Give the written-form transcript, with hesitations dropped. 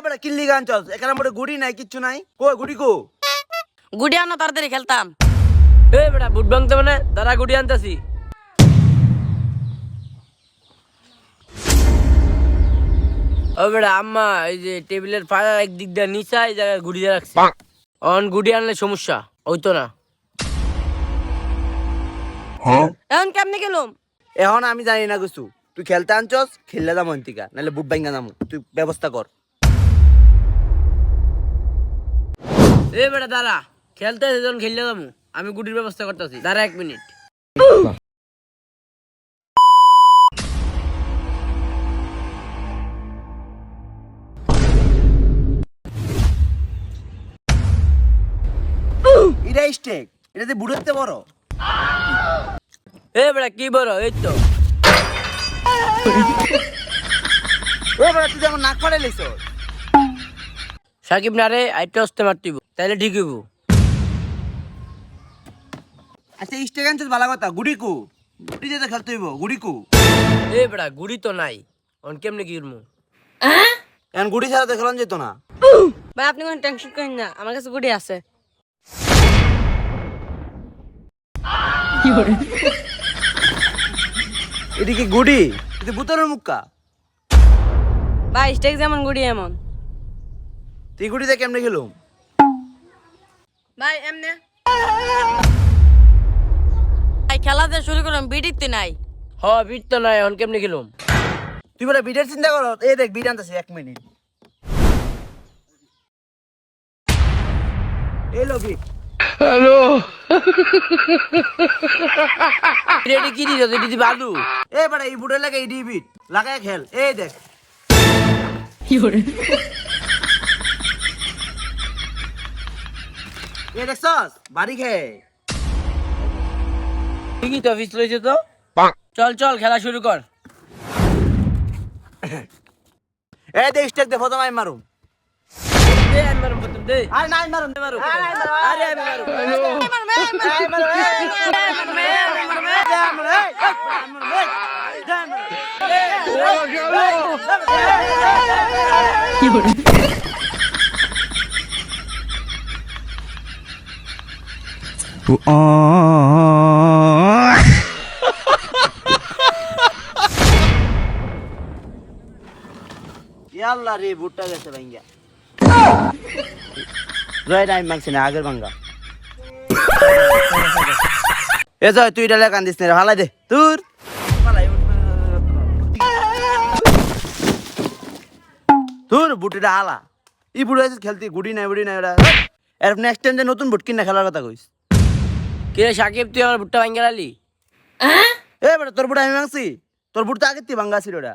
বেটা কিল্লি গান চল এখানে মোটে গুড়ি নাই কিচ্ছু নাই কই গুড়ি কো গুডি আনো তাড়াতাড়ি খেলতাম। এ বেটা বুট ভাঙতে মানে দাঁড়া গুড়ি আনতাছি। ও বেটা আম্মা এই যে টেবিলের পাড়া একদিক দিয়ে নিচা এই জায়গায় গুড়ি দিয়ে রাখছে। অন গুড়ি আনলে সমস্যা হইতো না। এখন কেমনে গেলুম? এখন আমি জানি না কিছু তুই খেলতে আনছস খেললে যাবো অন্তিকা নাহলে বুট ভাঙ্গা যাবো তুই ব্যবস্থা কর এ বেটা দাঁড়া খেলতে যখন খেললে যাবো আমি গুড়ির ব্যবস্থা করতেছি দাঁড়া 1 মিনিট। এটা স্টেক এটাতে বুট হতে বড় এ বেটা কি বড় এই তো ও বেটা তুই যেমন নাক ফাড়ে লিস সাকিব না রে আইটা আসতে মারতিব তাইলে ঠিক হইব। আচ্ছা স্টেক আনছস ভালো কথা গুড়ি কো গুড়ি যেতে খেলতে হইব গুড়ি কো এ বেটা গুড়ি তো নাই অন কেমনে কি করবো? এখন গুড়ি ছাড়া তো খেলান যেত না ভাই আপনি কোনো টেনশন করেন না, আমার কাছে গুডি আছে। এদিকে গুড়ি এটা বুতরের মুক্কা ভাই স্টেক যেমন গুডি এমন। তুই গুড়িতে কেমনে খেলুম ভাই এমনে ভাই খেলা দিয়ে শুরু করলাম বিডিতে নাই। হ বিট তো নাই অন কেমনে খেলুম? তুই বলে বিটের চিন্তা কর এই দেখ বিট আনতেছি 1 মিনিট এলো বিট এটা কি দিছ দিদি বালু? এ বড় এই বুটের লাগে ইডি বিট লাগায় খেল এই দেখ এ দেখছস বাড়ি খেয়ে ঠিকই তো অফিস লইছে তো চল চল খেলা শুরু কর। এ দে স্টেক দে ফটো মাই মারুম দে আমি মারুম প্রথম দে। আরে নাই মারুম মারুম। আরে আমি মারুম ইয়াল্লা রে বুটটা গেছে ভাঙ্গা জয় টাইম মাংছে না আগের ভাঙ্গা এ জয় তুই ডালে কান্দিস না ভালাই দে তোর তোর বুটিটা হালা ই বুড়ো আছে খেলতি গুড়ি নাই ওরা এর নেক্সট টাইম যে নতুন বুট কিনা খেলার কথা কইস কে রে সাকিব তুই আমার ভুট্টা ভাঙ্গা লালি? এ বেটা তোর বুট আমি ভাঙছি তোর বুট তো আগে তুই ভাঙ্গা ছিল ওটা